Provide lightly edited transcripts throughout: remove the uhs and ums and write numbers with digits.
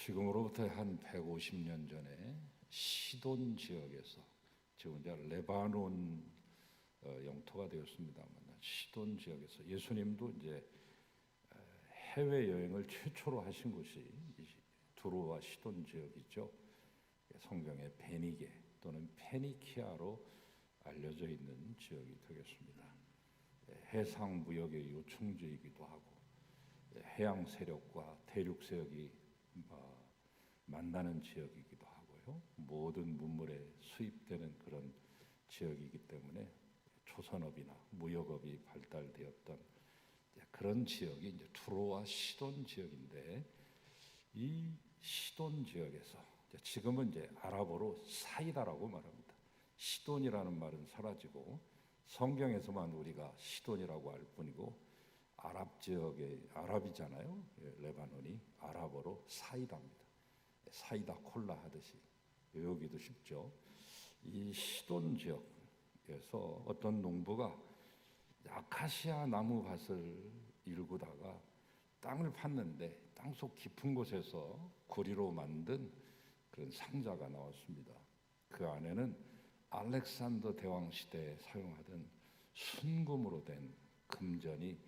지금으로부터 한 150년 전에 시돈 지역에서, 지금 이제 레바논 영토가 되었습니다만, 시돈 지역에서 예수님도 이제 해외 여행을 최초로 하신 곳이 두로와 시돈 지역이죠. 성경의 베니게 또는 페니키아로 알려져 있는 지역이 되겠습니다. 해상 무역의 요충지이기도 하고 해양 세력과 대륙 세력이 만나는 지역이기도 하고요. 모든 문물에 수입되는 그런 지역이기 때문에 초선업이나 무역업이 발달되었던 그런 지역이 이제 투로와 시돈 지역인데, 이 시돈 지역에서 지금은 이제 아랍어로 사이다라고 말합니다. 시돈이라는 말은 사라지고 성경에서만 우리가 시돈이라고 할 뿐이고, 아랍 지역의 아랍이잖아요. 레바논이 아랍어로 사이다입니다. 사이다 콜라 하듯이 외우기도 쉽죠. 이 시돈 지역에서 어떤 농부가 아카시아 나무 밭을 일구다가 땅을 팠는데 땅속 깊은 곳에서 구리로 만든 그런 상자가 나왔습니다. 그 안에는 알렉산더 대왕 시대에 사용하던 순금으로 된 금전이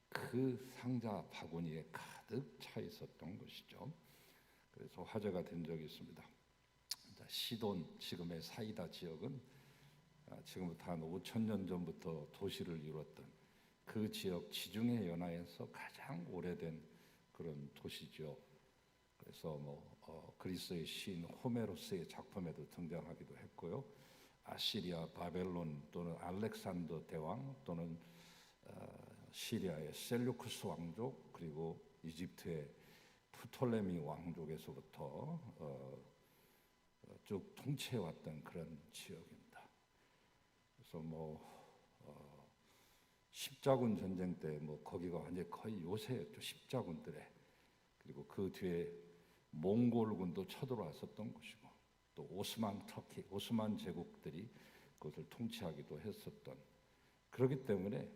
그 상자 바구니에 가득 차 있었던 것이죠. 그래서 화제가 된 적이 있습니다. 시돈, 지금의 사이다 지역은 지금부터 한 5,000년 전부터 도시를 이뤘던 그 지역 지중해 연안에서 가장 오래된 그런 도시죠. 그래서 그리스의 시인 호메로스의 작품에도 등장하기도 했고요. 아시리아 바벨론 또는 알렉산더 대왕 또는 시리아의 셀루쿠스 왕족, 그리고 이집트의 프톨레미 왕족에서부터 쭉 통치해왔던 그런 지역입니다. 그래서 십자군 전쟁 때 거기가 완전히 거의 요새였죠. 십자군들의. 그리고 그 뒤에 몽골군도 쳐들어왔었던 곳이고, 또 터키, 오스만 제국들이 그것을 통치하기도 했었던, 그렇기 때문에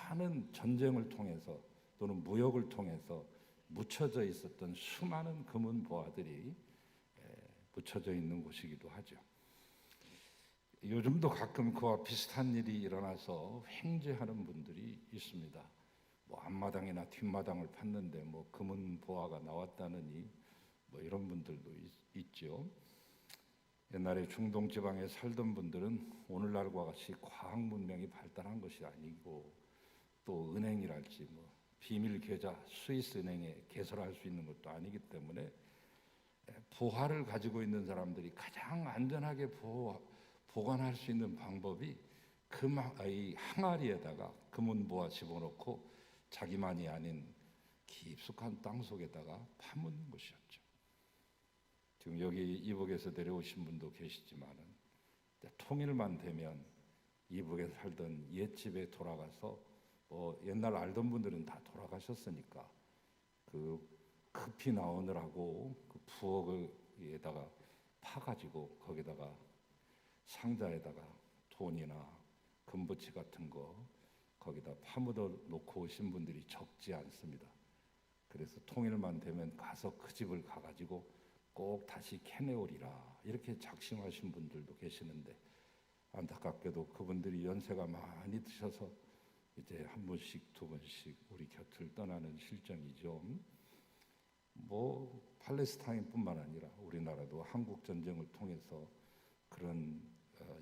많은 전쟁을 통해서 또는 무역을 통해서 묻혀져 있었던 수많은 금은 보화들이 묻혀져 있는 곳이기도 하죠. 요즘도 가끔 그와 비슷한 일이 일어나서 횡재하는 분들이 있습니다. 앞마당이나 뒷마당을 팠는데 금은 보화가 나왔다느니 이런 분들도 있죠. 옛날에 중동 지방에 살던 분들은 오늘날과 같이 과학 문명이 발달한 것이 아니고, 또 은행이랄지 비밀 계좌 스위스 은행에 개설할 수 있는 것도 아니기 때문에 보화를 가지고 있는 사람들이 가장 안전하게 보관할 수 있는 방법이 이 항아리에다가 금은 보화 집어넣고 자기만이 아닌 깊숙한 땅 속에다가 파묻는 것이었죠. 지금 여기 이북에서 내려오신 분도 계시지만은 통일만 되면 이북에 살던 옛집에 돌아가서 옛날 알던 분들은 다 돌아가셨으니까 그 급히 나오느라고 그 부엌에다가 파가지고 거기다가 상자에다가 돈이나 금붙이 같은 거 거기다 파묻어 놓고 오신 분들이 적지 않습니다. 그래서 통일만 되면 가서 그 집을 가가지고 꼭 다시 캐내오리라 이렇게 작심하신 분들도 계시는데, 안타깝게도 그분들이 연세가 많이 드셔서 이제 한 번씩 두 번씩 우리 곁을 떠나는 실정이죠. 팔레스타인뿐만 아니라 우리나라도 한국 전쟁을 통해서 그런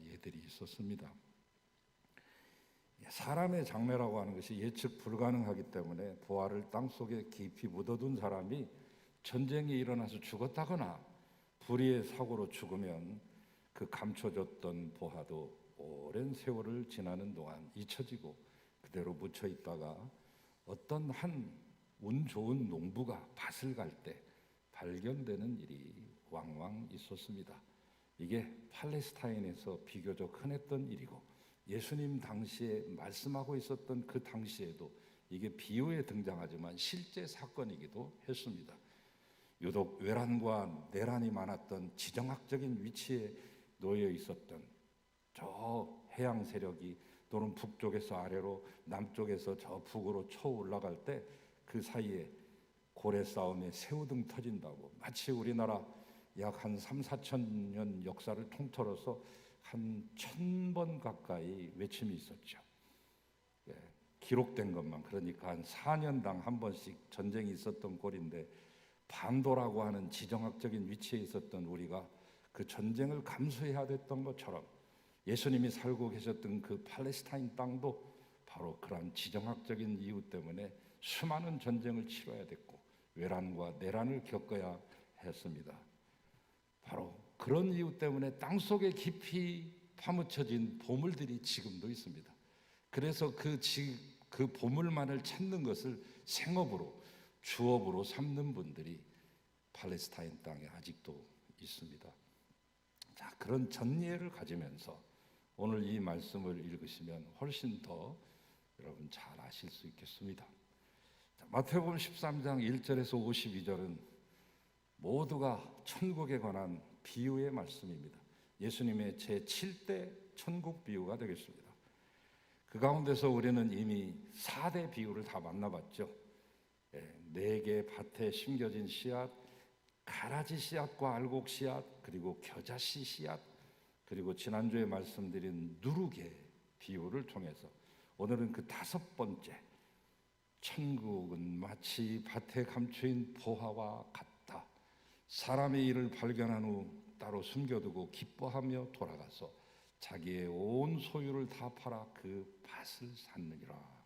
예들이 있었습니다. 사람의 장래라고 하는 것이 예측 불가능하기 때문에 보화를 땅속에 깊이 묻어둔 사람이 전쟁이 일어나서 죽었다거나 불의의 사고로 죽으면 그 감춰졌던 보화도 오랜 세월을 지나는 동안 잊혀지고 그대로 묻혀 있다가 어떤 한 운 좋은 농부가 밭을 갈 때 발견되는 일이 왕왕 있었습니다. 이게 팔레스타인에서 비교적 흔했던 일이고, 예수님 당시에 말씀하고 있었던 그 당시에도 이게 비유에 등장하지만 실제 사건이기도 했습니다. 유독 외란과 내란이 많았던 지정학적인 위치에 놓여 있었던 저 해양 세력이 또는 북쪽에서 아래로, 남쪽에서 저 북으로 쳐 올라갈 때 그 사이에 고래 싸움에 새우등 터진다고, 마치 우리나라 약 한 3, 4천 년 역사를 통틀어서 한 1,000번 가까이 외침이 있었죠. 예, 기록된 것만, 그러니까 한 4년당 한 번씩 전쟁이 있었던 꼴인데, 반도라고 하는 지정학적인 위치에 있었던 우리가 그 전쟁을 감수해야 됐던 것처럼 예수님이 살고 계셨던 그 팔레스타인 땅도 바로 그러한 지정학적인 이유 때문에 수많은 전쟁을 치러야 됐고 외란과 내란을 겪어야 했습니다. 바로 그런 이유 때문에 땅속에 깊이 파묻혀진 보물들이 지금도 있습니다. 그래서 그 보물만을 찾는 것을 생업으로, 주업으로 삼는 분들이 팔레스타인 땅에 아직도 있습니다. 자, 그런 전예를 가지면서 오늘 이 말씀을 읽으시면 훨씬 더 여러분 잘 아실 수 있겠습니다. 자, 마태복음 13장 1절에서 52절은 모두가 천국에 관한 비유의 말씀입니다. 예수님의 제7대 천국 비유가 되겠습니다. 그 가운데서 우리는 이미 4대 비유를 다 만나봤죠. 4개 밭에 심겨진 씨앗, 가라지 씨앗과 알곡 씨앗, 그리고 겨자씨 씨앗, 그리고 지난주에 말씀드린 누룩의 비유를 통해서 오늘은 그 5번째, 천국은 마치 밭에 감추인 보화와 같다. 사람의 일을 발견한 후 따로 숨겨두고 기뻐하며 돌아가서 자기의 온 소유를 다 팔아 그 밭을 샀느니라.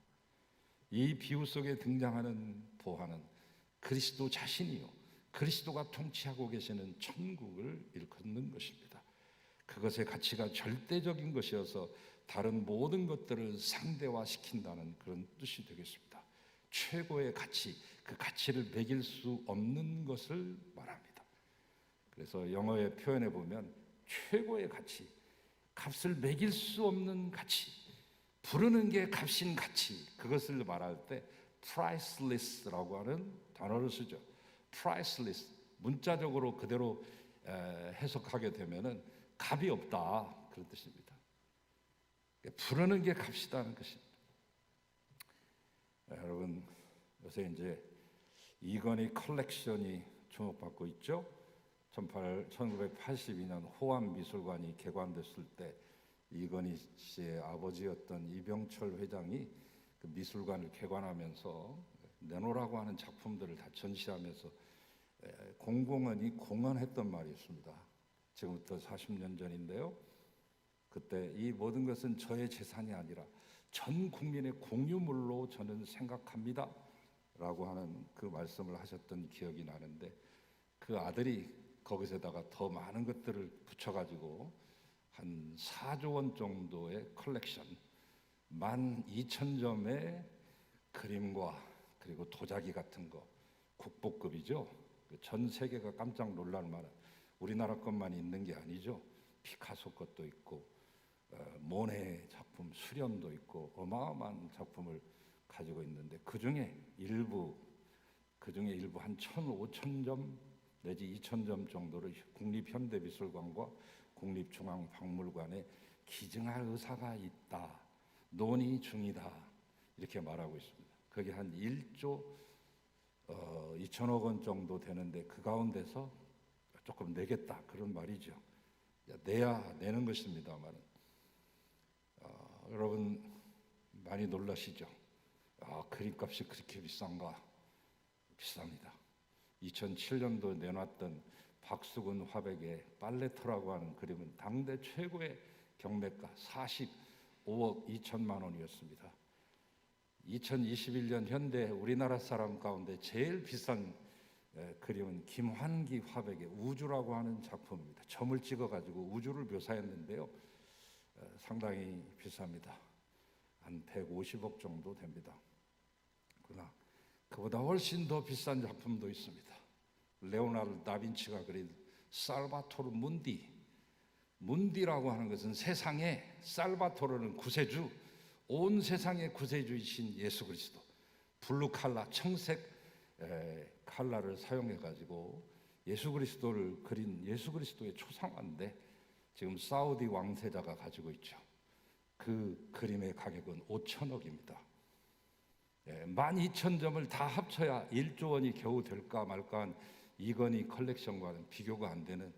이 비유 속에 등장하는 보화는 그리스도 자신이요, 그리스도가 통치하고 계시는 천국을 일컫는 것입니다. 그것의 가치가 절대적인 것이어서 다른 모든 것들을 상대화시킨다는 그런 뜻이 되겠습니다. 최고의 가치, 그 가치를 매길 수 없는 것을 말합니다. 그래서 영어의 표현에 보면 최고의 가치, 값을 매길 수 없는 가치, 부르는 게 값인 가치, 그것을 말할 때 priceless라고 하는 단어를 쓰죠. priceless, 문자적으로 그대로 해석하게 되면은 값이 없다, 그런 뜻입니다. 부르는 게 값이다는 것입니다. 여러분, 요새 이제 이건희 컬렉션이 주목받고 있죠. 1982년 호암미술관이 개관됐을 때 이건희 씨의 아버지였던 이병철 회장이 그 미술관을 개관하면서 내놓으라고 하는 작품들을 다 전시하면서 공공연히 공언했던 말이 있습니다. 지금부터 40년 전인데요. 그때 이 모든 것은 저의 재산이 아니라 전 국민의 공유물로 저는 생각합니다 라고 하는 그 말씀을 하셨던 기억이 나는데, 그 아들이 거기서다가 더 많은 것들을 붙여가지고 한 4조 원 정도의 컬렉션, 12,000점의 그림과 그리고 도자기 같은 거, 국보급이죠. 전 세계가 깜짝 놀랄 만한, 우리나라 것만 있는 게 아니죠. 피카소 것도 있고 모네 작품 수련도 있고 어마어마한 작품을 가지고 있는데 그 중에 일부 한 1,500점 내지 2,000점 정도를 국립현대미술관과 국립중앙박물관에 기증할 의사가 있다, 논의 중이다, 이렇게 말하고 있습니다. 그게 한 1조 2천억 원 정도 되는데 그 가운데서 조금 내겠다, 그런 말이죠. 내야 내는 것입니다만 여러분 많이 놀라시죠? 그림값이 그렇게 비싼가? 비쌉니다. 2007년도 내놨던 박수근 화백의 팔레토라고 하는 그림은 당대 최고의 경매가 45억 2천만 원이었습니다. 2021년 현대 우리나라 사람 가운데 제일 비싼 그림은 김환기 화백의 우주라고 하는 작품입니다. 점을 찍어가지고 우주를 묘사했는데요. 상당히 비쌉니다. 한 150억 정도 됩니다. 그러나 그보다 훨씬 더 비싼 작품도 있습니다. 레오나르도 다빈치가 그린 살바토르 문디라고 하는 것은 세상에, 살바토르는 구세주, 온 세상의 구세주이신 예수 그리스도, 블루 칼라, 청색 칼라를 사용해 가지고 예수 그리스도를 그린 예수 그리스도의 초상화인데 지금 사우디 왕세자가 가지고 있죠. 그 그림의 가격은 5천억입니다. 12,000점을 다 합쳐야 1조 원이 겨우 될까 말까한 이건희 컬렉션과는 비교가 안 되는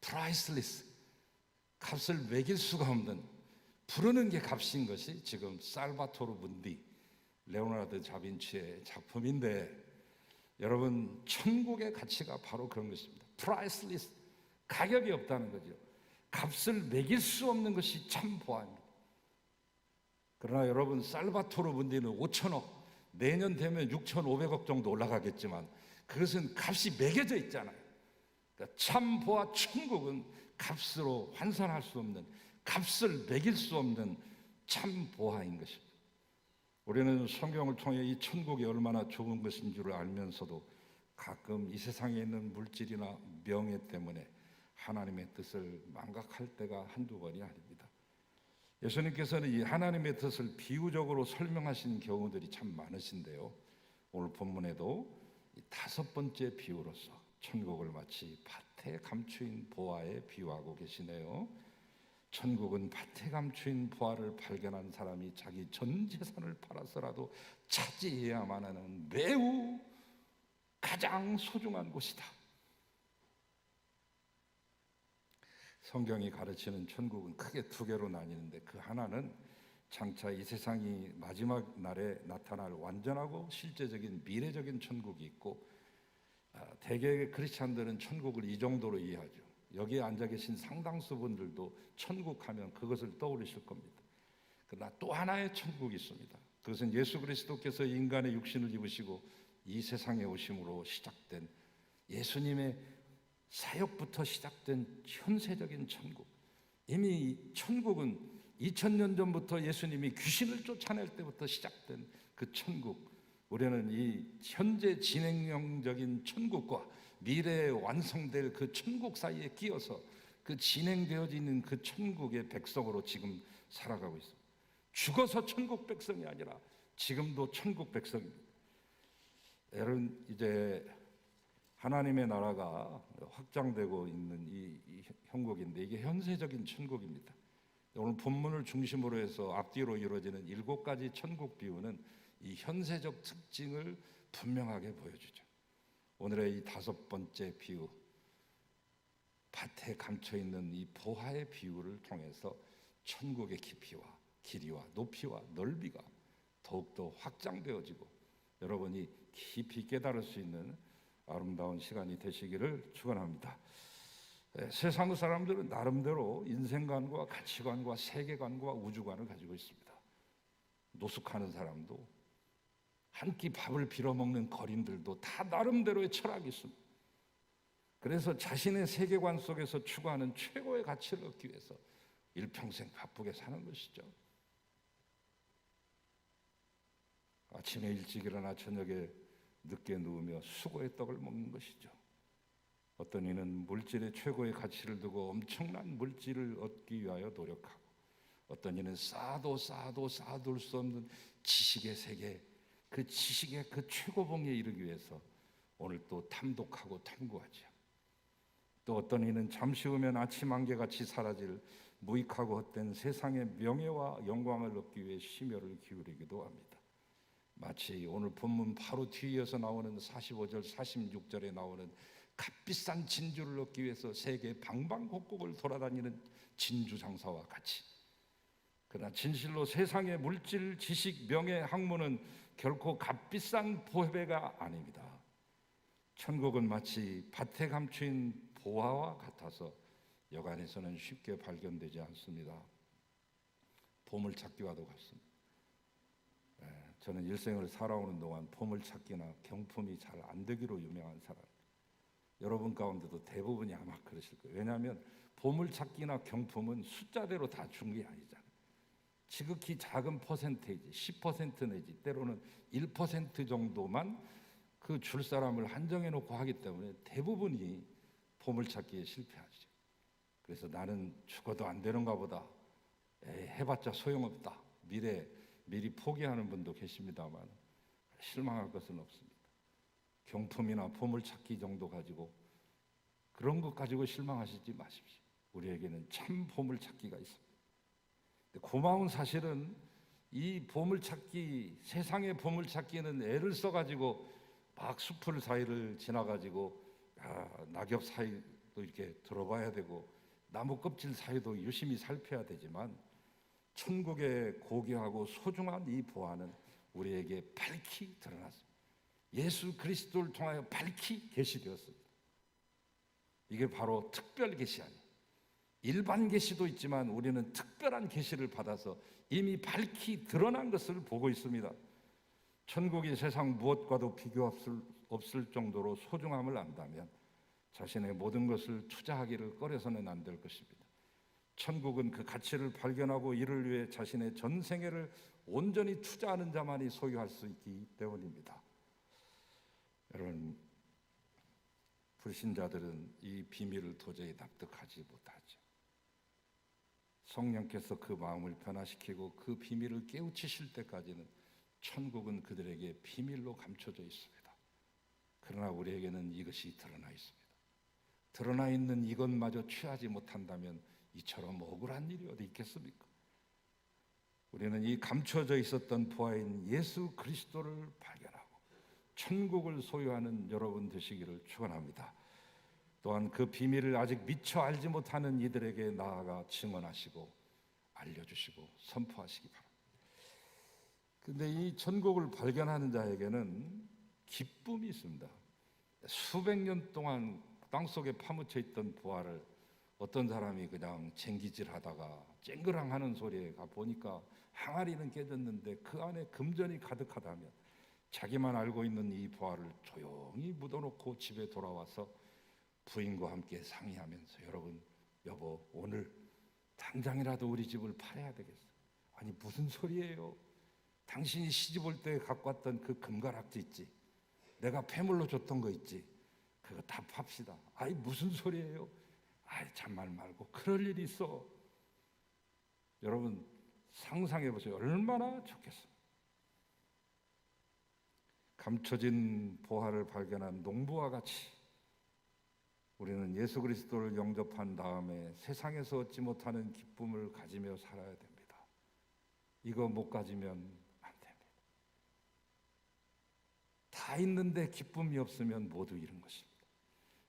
프라이슬리스, 값을 매길 수가 없는, 부르는 게 값인 것이 지금 살바토르 문디, 레오나르도 다빈치의 작품인데, 여러분, 천국의 가치가 바로 그런 것입니다. 프라이슬리스, 가격이 없다는 거죠. 값을 매길 수 없는 것이 참 보아입니다. 그러나 여러분, 살바토르 문디는 5천억, 내년 되면 6,500억 정도 올라가겠지만 그것은 값이 매겨져 있잖아요. 그러니까 참 보아 천국은 값으로 환산할 수 없는, 값을 매길 수 없는 참 보아인 것입니다. 우리는 성경을 통해 이 천국이 얼마나 좋은 것인 줄 알면서도 가끔 이 세상에 있는 물질이나 명예 때문에 하나님의 뜻을 망각할 때가 한두 번이 아닙니다. 예수님께서는 이 하나님의 뜻을 비유적으로 설명하신 경우들이 참 많으신데요, 오늘 본문에도 이 5번째 비유로서 천국을 마치 밭에 감추인 보화에 비유하고 계시네요. 천국은 밭에 감추인 보화를 발견한 사람이 자기 전 재산을 팔아서라도 차지해야만 하는 매우 가장 소중한 곳이다. 성경이 가르치는 천국은 크게 2개로 나뉘는데, 그 하나는 장차 이 세상이 마지막 날에 나타날 완전하고 실제적인 미래적인 천국이 있고, 대개의 크리스찬들은 천국을 이 정도로 이해하죠. 여기에 앉아 계신 상당수 분들도 천국 하면 그것을 떠올리실 겁니다. 그러나 또 하나의 천국이 있습니다. 그것은 예수 그리스도께서 인간의 육신을 입으시고 이 세상에 오심으로 시작된, 예수님의 사역부터 시작된 현세적인 천국. 이미 천국은 2000년 전부터 예수님이 귀신을 쫓아낼 때부터 시작된 그 천국. 우리는 이 현재 진행형적인 천국과 미래에 완성될 그 천국 사이에 끼어서 그 진행되어지는 그 천국의 백성으로 지금 살아가고 있습니다. 죽어서 천국 백성이 아니라 지금도 천국 백성입니다. 여러분, 이제 하나님의 나라가 확장되고 있는 이 형국인데, 이게 현세적인 천국입니다. 오늘 본문을 중심으로 해서 앞뒤로 이루어지는 7가지 천국 비유는 이 현세적 특징을 분명하게 보여주죠. 오늘의 이 5번째 비유, 밭에 감춰있는 이 보화의 비유를 통해서 천국의 깊이와 길이와 높이와 넓이가 더욱더 확장되어지고 여러분이 깊이 깨달을 수 있는 아름다운 시간이 되시기를 축원합니다. 세상 사람들은 나름대로 인생관과 가치관과 세계관과 우주관을 가지고 있습니다. 노숙하는 사람도, 한 끼 밥을 빌어먹는 거린들도 다 나름대로의 철학이 있습니다. 그래서 자신의 세계관 속에서 추구하는 최고의 가치를 얻기 위해서 일평생 바쁘게 사는 것이죠. 아침에 일찍 일어나 저녁에 늦게 누우며 수고의 떡을 먹는 것이죠. 어떤 이는 물질의 최고의 가치를 두고 엄청난 물질을 얻기 위하여 노력하고, 어떤 이는 쌓아도 쌓아둘 수 없는 지식의 세계, 그 지식의 그 최고봉에 이르기 위해서 오늘 또 탐독하고 탐구하죠. 또 어떤 이는 잠시 후면 아침 안개같이 사라질 무익하고 헛된 세상의 명예와 영광을 얻기 위해 심혈을 기울이기도 합니다. 마치 오늘 본문 바로 뒤이어서 나오는 45절 46절에 나오는 값비싼 진주를 얻기 위해서 세계 방방곡곡을 돌아다니는 진주 장사와 같이, 그러나 진실로 세상의 물질, 지식, 명예, 학문은 결코 값비싼 보배가 아닙니다. 천국은 마치 밭에 감추인 보화와 같아서 여간에서는 쉽게 발견되지 않습니다. 보물찾기와도 같습니다. 저는 일생을 살아오는 동안 보물찾기나 경품이 잘 안 되기로 유명한 사람, 여러분 가운데도 대부분이 아마 그러실 거예요. 왜냐하면 보물찾기나 경품은 숫자대로 다 준 게 아니잖아요. 지극히 작은 퍼센테이지, 10% 내지 때로는 1% 정도만 그 줄 사람을 한정해 놓고 하기 때문에 대부분이 보물찾기에 실패하죠. 그래서 나는 죽어도 안 되는가 보다, 해봤자 소용없다, 미리 포기하는 분도 계십니다만 실망할 것은 없습니다. 경품이나 보물찾기 정도 가지고, 그런 것 가지고 실망하시지 마십시오. 우리에게는 참 보물찾기가 있습니다. 고마운 사실은 이 보물찾기, 세상의 보물찾기는 애를 써가지고 막 숲을 사이를 지나가지고 낙엽 사이도 이렇게 들어봐야 되고 나무 껍질 사이도 유심히 살펴야 되지만 천국의 고귀하고 소중한 이 보화는 우리에게 밝히 드러났습니다. 예수 그리스도를 통하여 밝히 계시되었습니다. 이게 바로 특별 계시 아니에요. 일반 계시도 있지만 우리는 특별한 계시를 받아서 이미 밝히 드러난 것을 보고 있습니다. 천국이 세상 무엇과도 비교 없을 정도로 소중함을 안다면 자신의 모든 것을 투자하기를 꺼려서는 안 될 것입니다. 천국은 그 가치를 발견하고 이를 위해 자신의 전 생애를 온전히 투자하는 자만이 소유할 수 있기 때문입니다. 여러분, 불신자들은 이 비밀을 도저히 납득하지 못하죠. 성령께서 그 마음을 변화시키고 그 비밀을 깨우치실 때까지는 천국은 그들에게 비밀로 감춰져 있습니다. 그러나 우리에게는 이것이 드러나 있습니다. 드러나 있는 이것마저 취하지 못한다면 이처럼 억울한 일이 어디 있겠습니까? 우리는 이 감춰져 있었던 보화인 예수 그리스도를 발견하고 천국을 소유하는 여러분 되시기를 축원합니다. 또한 그 비밀을 아직 미처 알지 못하는 이들에게 나아가 증언하시고 알려주시고 선포하시기 바랍니다. 근데 이 천국을 발견하는 자에게는 기쁨이 있습니다. 수백 년 동안 땅속에 파묻혀 있던 보화를 어떤 사람이 그냥 쟁기질하다가 쨍그랑하는 소리에 가 보니까 항아리는 깨졌는데 그 안에 금전이 가득하다면 자기만 알고 있는 이 보화를 조용히 묻어놓고 집에 돌아와서 부인과 함께 상의하면서 여러분, 여보, 오늘 당장이라도 우리 집을 팔아야 되겠어. 아니 무슨 소리예요? 당신이 시집 올 때 갖고 왔던 그 금가락지 있지? 내가 폐물로 줬던 거 있지? 그거 다 팝시다. 아이 무슨 소리예요? 아이 참말 말고 그럴 일이 있어. 여러분 상상해 보세요. 얼마나 좋겠어요. 감춰진 보화를 발견한 농부와 같이 우리는 예수 그리스도를 영접한 다음에 세상에서 얻지 못하는 기쁨을 가지며 살아야 됩니다. 이거 못 가지면 안 됩니다. 다 있는데 기쁨이 없으면 모두 잃은 것입니다.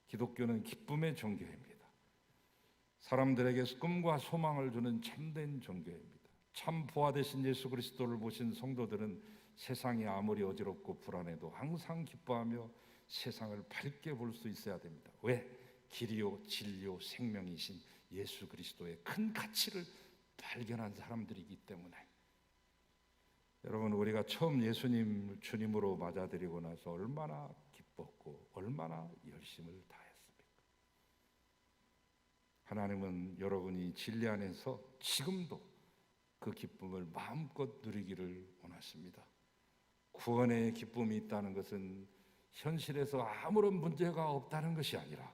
기독교는 기쁨의 종교입니다. 사람들에게 꿈과 소망을 주는 참된 종교입니다. 참 보화 되신 예수 그리스도를 보신 성도들은 세상이 아무리 어지럽고 불안해도 항상 기뻐하며 세상을 밝게 볼 수 있어야 됩니다. 왜? 길이요 진리요 생명이신 예수 그리스도의 큰 가치를 발견한 사람들이기 때문에. 여러분, 우리가 처음 예수님 주님으로 맞아들이고 나서 얼마나 기뻤고 얼마나 열심을 다했습니까? 하나님은 여러분이 진리 안에서 지금도 그 기쁨을 마음껏 누리기를 원하십니다. 구원의 기쁨이 있다는 것은 현실에서 아무런 문제가 없다는 것이 아니라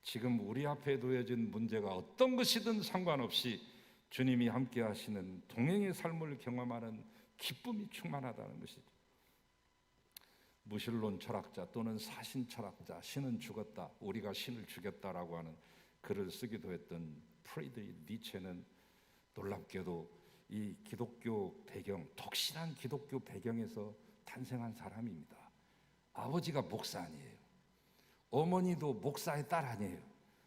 지금 우리 앞에 놓여진 문제가 어떤 것이든 상관없이 주님이 함께 하시는 동행의 삶을 경험하는 기쁨이 충만하다는 것이죠. 무신론 철학자 또는 사신 철학자, 신은 죽었다, 우리가 신을 죽였다라고 하는 글을 쓰기도 했던 프리드리히 니체는 놀랍게도 이 기독교 배경, 독실한 기독교 배경에서 탄생한 사람입니다. 아버지가 목사 아니에요. 어머니도 목사의 딸 아니에요.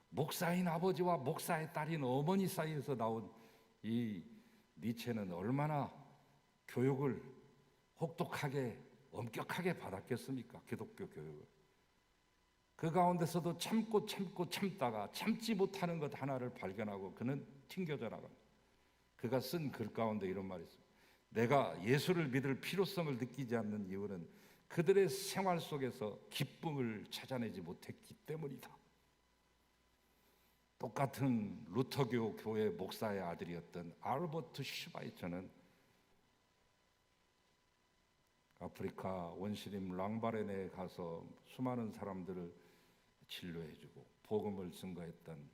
목사인 아버지와 목사의 딸인 어머니 사이에서 나온 이 니체는 얼마나 교육을 혹독하게 엄격하게 받았겠습니까? 기독교 교육을. 그 가운데서도 참다가 참지 못하는 것 하나를 발견하고 그는 튕겨져 나갑니다. 그가 쓴 글 가운데 이런 말이 있습니다. 내가 예수를 믿을 필요성을 느끼지 않는 이유는 그들의 생활 속에서 기쁨을 찾아내지 못했기 때문이다. 똑같은 루터교 교회 목사의 아들이었던 알버트 슈바이처는 아프리카 원시림 랑바렌에 가서 수많은 사람들을 진료해주고 복음을 증거했던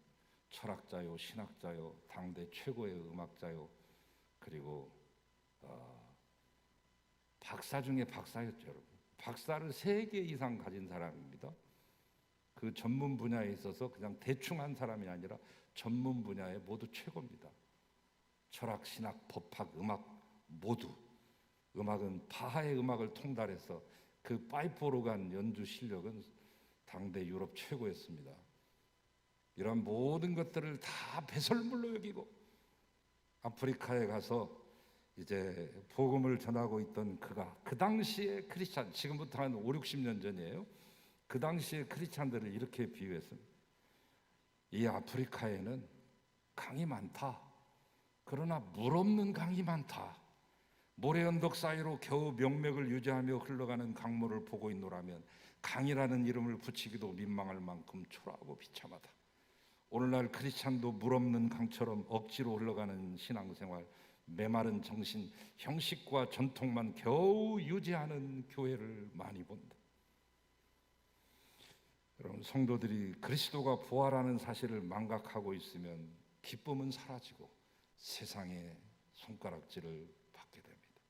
철학자요, 신학자요, 당대 최고의 음악자요, 그리고 박사 중에 박사였죠, 여러분. 박사를 3개 이상 가진 사람입니다. 그 전문 분야에 있어서 그냥 대충 한 사람이 아니라 전문 분야에 모두 최고입니다. 철학, 신학, 법학, 음악 모두 음악은 바하의 음악을 통달해서 그 파이프 오르간 연주 실력은 당대 유럽 최고였습니다. 이런 모든 것들을 다 배설물로 여기고 아프리카에 가서 이제 복음을 전하고 있던 그가, 그 당시에 크리스찬, 지금부터 한 5, 60년 전이에요. 그 당시에 크리스찬들을 이렇게 비유했습니다. 이 아프리카에는 강이 많다. 그러나 물 없는 강이 많다. 모래 언덕 사이로 겨우 명맥을 유지하며 흘러가는 강물을 보고 있노라면 강이라는 이름을 붙이기도 민망할 만큼 초라하고 비참하다. 오늘날 크리스찬도 물 없는 강처럼 억지로 흘러가는 신앙생활, 메마른 정신, 형식과 전통만 겨우 유지하는 교회를 많이 본다. 여러분, 성도들이 그리스도가 부활하는 사실을 망각하고 있으면 기쁨은 사라지고 세상의 손가락질을 받게 됩니다.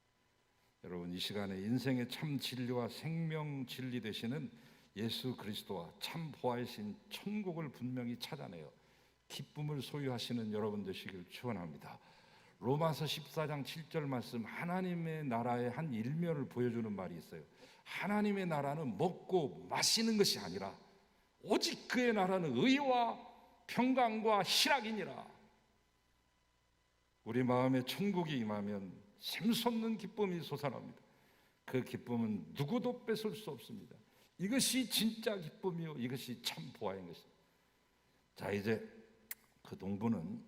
여러분, 이 시간에 인생의 참 진리와 생명 진리 되시는 예수 그리스도와 참 부활신 천국을 분명히 찾아내어 기쁨을 소유하시는 여러분 되시길 축원합니다. 로마서 14장 7절 말씀, 하나님의 나라의 한 일면을 보여주는 말이 있어요. 하나님의 나라는 먹고 마시는 것이 아니라 오직 그의 나라는 의와 평강과 희락이니라. 우리 마음에 천국이 임하면 샘솟는 기쁨이 솟아납니다. 그 기쁨은 누구도 뺏을 수 없습니다. 이것이 진짜 기쁨이요, 이것이 참 보아인 것입니다. 자, 이제 그 농부는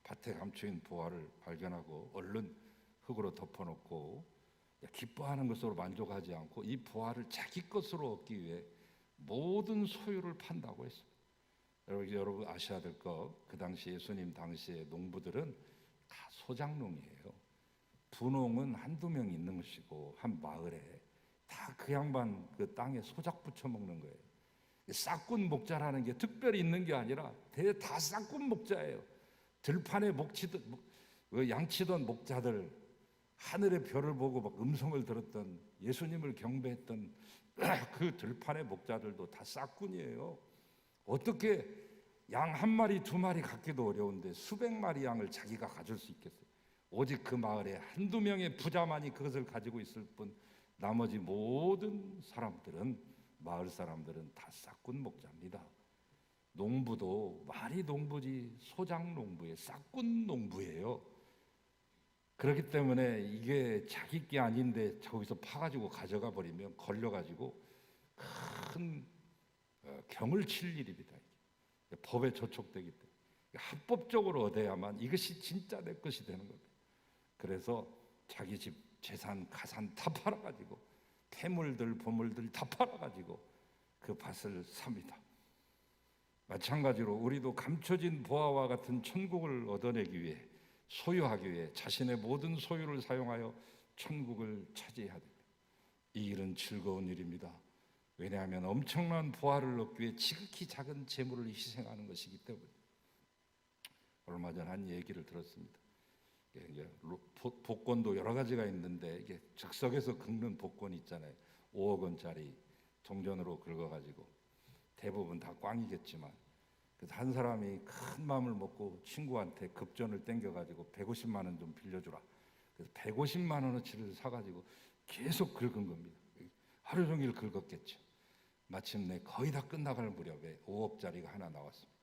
밭에 감추인 보화를 발견하고 얼른 흙으로 덮어놓고 기뻐하는 것으로 만족하지 않고 이 보화를 자기 것으로 얻기 위해 모든 소유를 판다고 했습니다. 여러분 아셔야 될 거, 그 당시 예수님 당시의 농부들은 다 소장농이에요. 분홍은 한두 명 있는 것이고 한 마을에 다 그 양반 그 땅에 소작 붙여 먹는 거예요. 싹군 목자라는 게 특별히 있는 게 아니라 다 싹군 목자예요. 들판에 양치던 목자들, 하늘의 별을 보고 막 음성을 들었던, 예수님을 경배했던 그 들판의 목자들도 다 싹군이에요. 어떻게 양 한 마리 두 마리 갖기도 어려운데 수백 마리 양을 자기가 가질 수 있겠어요? 오직 그 마을에 한두 명의 부자만이 그것을 가지고 있을 뿐 나머지 모든 사람들은, 마을 사람들은 다 싹군 목자입니다. 농부도 말이 농부지 소장 농부예요. 싹군 농부예요. 그렇기 때문에 이게 자기 게 아닌데 저기서 파가지고 가져가 버리면 걸려가지고 큰 경을 칠 일입니다. 법에 저촉되기 때문에 합법적으로 얻어야만 이것이 진짜 내 것이 되는 겁니다. 그래서 자기 집 재산 가산 다 팔아가지고 태물들 보물들 다 팔아가지고 그 밭을 삽니다. 마찬가지로 우리도 감춰진 보화와 같은 천국을 얻어내기 위해, 소유하기 위해 자신의 모든 소유를 사용하여 천국을 차지해야 됩니다. 이 일은 즐거운 일입니다. 왜냐하면 엄청난 보화를 얻기 위해 지극히 작은 재물을 희생하는 것이기 때문에. 얼마 전 한 얘기를 들었습니다. 이게 복권도 여러 가지가 있는데 이게 즉석에서 긁는 복권 있잖아요. 5억 원짜리 동전으로 긁어가지고 대부분 다 꽝이겠지만, 그래서 한 사람이 큰 마음을 먹고 친구한테 급전을 땡겨가지고 150만 원 좀 빌려주라. 그래서 150만 원어치를 사가지고 계속 긁은 겁니다. 하루 종일 긁었겠죠. 마침내 거의 다 끝나갈 무렵에 5억짜리가 하나 나왔습니다.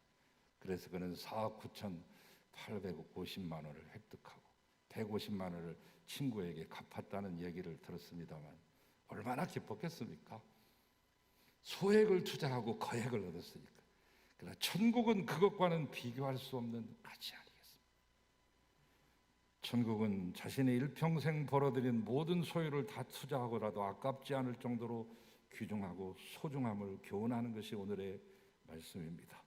그래서 그는 4억 9,850만 원을 획득하고 150만 원을 친구에게 갚았다는 얘기를 들었습니다만 얼마나 기뻤겠습니까? 소액을 투자하고 거액을 얻었으니까. 그러나 천국은 그것과는 비교할 수 없는 가치 아니겠습니까? 천국은 자신의 일평생 벌어들인 모든 소유를 다 투자하고라도 아깝지 않을 정도로 귀중하고 소중함을 교훈하는 것이 오늘의 말씀입니다.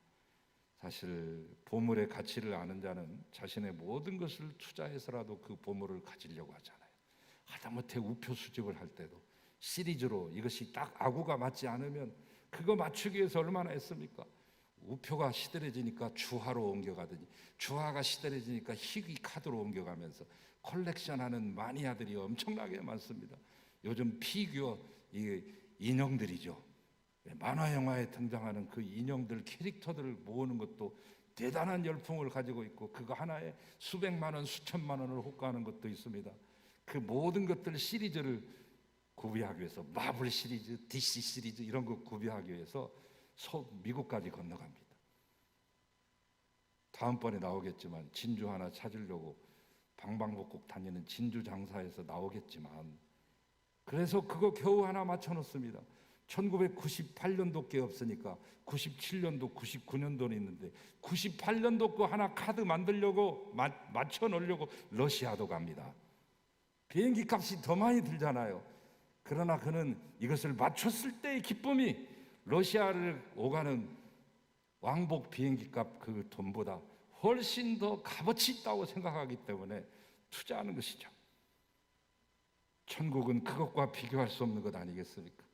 사실 보물의 가치를 아는 자는 자신의 모든 것을 투자해서라도 그 보물을 가지려고 하잖아요. 하다못해 우표 수집을 할 때도 시리즈로 이것이 딱 아구가 맞지 않으면 그거 맞추기 위해서 얼마나 했습니까? 우표가 시들해지니까 주화로 옮겨가더니 주화가 시들해지니까 희귀 카드로 옮겨가면서 컬렉션하는 마니아들이 엄청나게 많습니다. 요즘 피규어 인형들이죠. 만화 영화에 등장하는 그 인형들 캐릭터들을 모으는 것도 대단한 열풍을 가지고 있고 그거 하나에 수백만 원, 수천만 원을 호가하는 것도 있습니다. 그 모든 것들 시리즈를 구비하기 위해서 마블 시리즈, DC 시리즈 이런 거 구비하기 위해서 미국까지 건너갑니다. 다음번에 나오겠지만 진주 하나 찾으려고 방방곡곡 다니는 진주 장사에서 나오겠지만, 그래서 그거 겨우 하나 맞춰놓습니다. 1998년도 게 없으니까 97년도, 99년도는 있는데 98년도 거 하나 카드 만들려고 맞춰 놓으려고 러시아도 갑니다. 비행기 값이 더 많이 들잖아요. 그러나 그는 이것을 맞췄을 때의 기쁨이 러시아를 오가는 왕복 비행기 값 그 돈보다 훨씬 더 값어치 있다고 생각하기 때문에 투자하는 것이죠. 천국은 그것과 비교할 수 없는 것 아니겠습니까?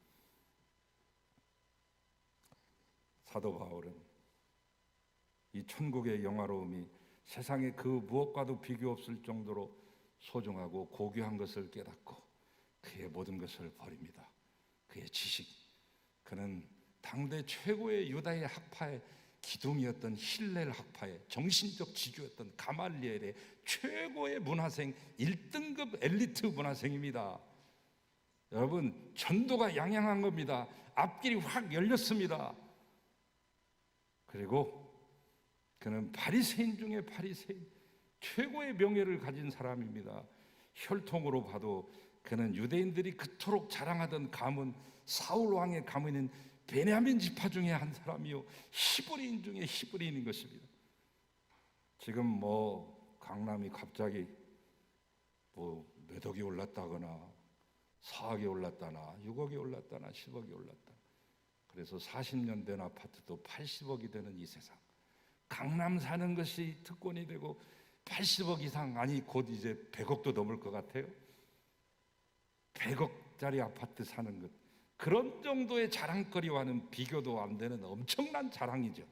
사도 바울은 이 천국의 영화로움이 세상의 그 무엇과도 비교 없을 정도로 소중하고 고귀한 것을 깨닫고 그의 모든 것을 버립니다. 그의 지식, 그는 당대 최고의 유다의 학파의 기둥이었던 힐렐 학파의 정신적 지주였던 가말리엘의 최고의 문화생, 1등급 엘리트 문화생입니다. 여러분, 전도가 양양한 겁니다. 앞길이 확 열렸습니다. 그리고 그는 바리새인 중에 바리새인, 최고의 명예를 가진 사람입니다. 혈통으로 봐도 그는 유대인들이 그토록 자랑하던 가문, 사울 왕의 가문인 베냐민 지파 중에 한 사람이요, 히브리인 중에 히브리인인 것입니다. 지금 뭐 강남이 갑자기 뭐 몇 억이 올랐다거나 4억이 올랐다나 6억이 올랐다나 10억이 올랐다. 그래서 40년 된 아파트도 80억이 되는 이 세상, 강남 사는 것이 특권이 되고 80억 이상, 아니 곧 이제 100억도 넘을 것 같아요. 100억짜리 아파트 사는 것, 그런 정도의 자랑거리와는 비교도 안 되는 엄청난 자랑이죠.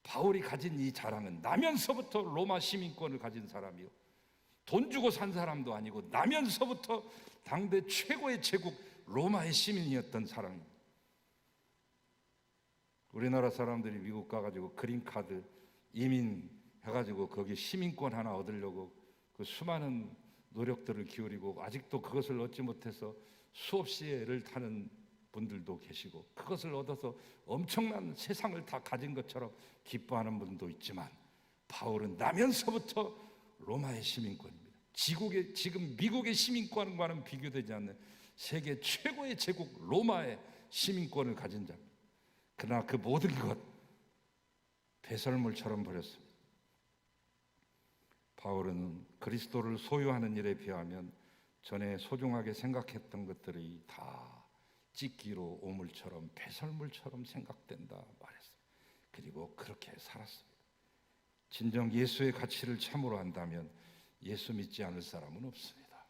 바울이 가진 이 자랑은 나면서부터 로마 시민권을 가진 사람이요, 돈 주고 산 사람도 아니고 나면서부터 당대 최고의 제국 로마의 시민이었던 사람입니다. 우리나라 사람들이 미국 가가지고 그린카드 이민 해가지고 거기 시민권 하나 얻으려고 그 수많은 노력들을 기울이고 아직도 그것을 얻지 못해서 수없이 애를 타는 분들도 계시고, 그것을 얻어서 엄청난 세상을 다 가진 것처럼 기뻐하는 분도 있지만, 바울은 나면서부터 로마의 시민권입니다. 지금 미국의 시민권과는 비교되지 않는 세계 최고의 제국 로마의 시민권을 가진 자입니다. 그러나 그 모든 것 배설물처럼 버렸습니다. 바울은 그리스도를 소유하는 일에 비하면 전에 소중하게 생각했던 것들이 다 찢기로 오물처럼 배설물처럼 생각된다 말했어요. 그리고 그렇게 살았습니다. 진정 예수의 가치를 참으로 한다면 예수 믿지 않을 사람은 없습니다.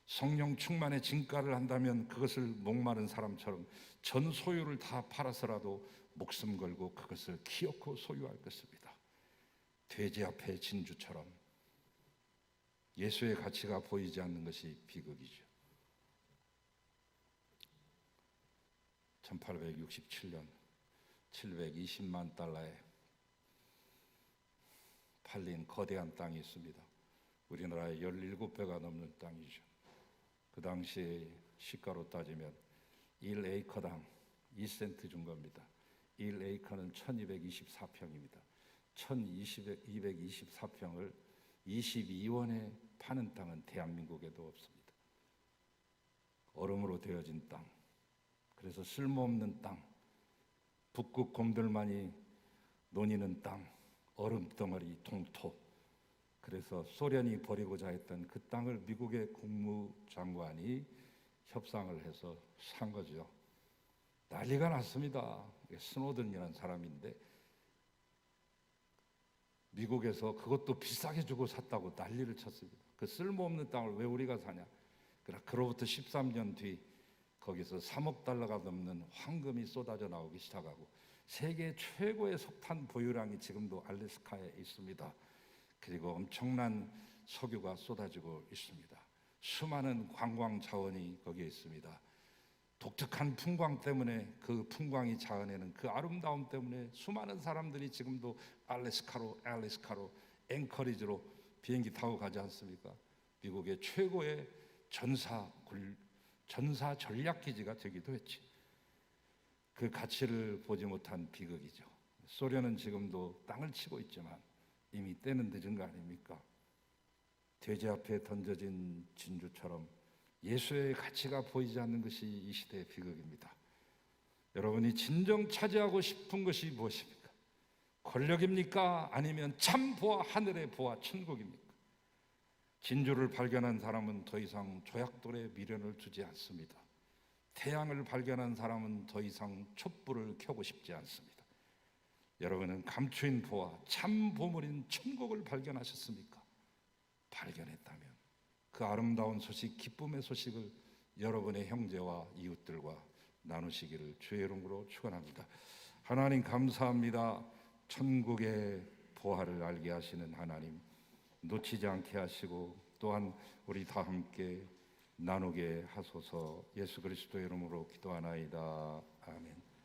성령 충만의 진가를 한다면 그것을 목마른 사람처럼 전 소유를 다 팔아서라도 목숨 걸고 그것을 기어코 소유할 것입니다. 돼지 앞에 진주처럼 예수의 가치가 보이지 않는 것이 비극이죠. 1867년 720만 달러에 팔린 거대한 땅이 있습니다. 우리나라의 17배가 넘는 땅이죠. 그 당시 시가로 따지면 1에이커당 2센트 준 겁니다. 1에이커는 1224평입니다. 1224평을 22원에 파는 땅은 대한민국에도 없습니다. 얼음으로 되어진 땅, 그래서 쓸모없는 땅, 북극 곰들만이 노니는 땅, 얼음덩어리 동토. 그래서 소련이 버리고자 했던 그 땅을 미국의 국무장관이 협상을 해서 산 거죠. 난리가 났습니다. 스노든이라는 사람인데 미국에서 그것도 비싸게 주고 샀다고 난리를 쳤습니다. 그 쓸모없는 땅을 왜 우리가 사냐. 그러나 그로부터 13년 뒤 거기서 3억 달러가 넘는 황금이 쏟아져 나오기 시작하고, 세계 최고의 석탄 보유량이 지금도 알래스카에 있습니다. 그리고 엄청난 석유가 쏟아지고 있습니다. 수많은 관광 자원이 거기에 있습니다. 독특한 풍광 때문에, 그 풍광이 자아내는 그 아름다움 때문에 수많은 사람들이 지금도 알래스카로 앵커리지로 비행기 타고 가지 않습니까? 미국의 최고의 전사 전략 기지가 되기도 했지. 그 가치를 보지 못한 비극이죠. 소련은 지금도 땅을 치고 있지만 이미 때는 늦은 거 아닙니까? 돼지 앞에 던져진 진주처럼 예수의 가치가 보이지 않는 것이 이 시대의 비극입니다. 여러분이 진정 차지하고 싶은 것이 무엇입니까? 권력입니까? 아니면 참 보아, 하늘의 보아, 천국입니까? 진주를 발견한 사람은 더 이상 조약돌에 미련을 두지 않습니다. 태양을 발견한 사람은 더 이상 촛불을 켜고 싶지 않습니다. 여러분은 감추인 보아, 참 보물인 천국을 발견하셨습니까? 발견했다면 그 아름다운 소식, 기쁨의 소식을 여러분의 형제와 이웃들과 나누시기를 주의 이름으로 축원합니다. 하나님 감사합니다. 천국의 보화를 알게 하시는 하나님, 놓치지 않게 하시고 또한 우리 다 함께 나누게 하소서. 예수 그리스도의 이름으로 기도하나이다. 아멘.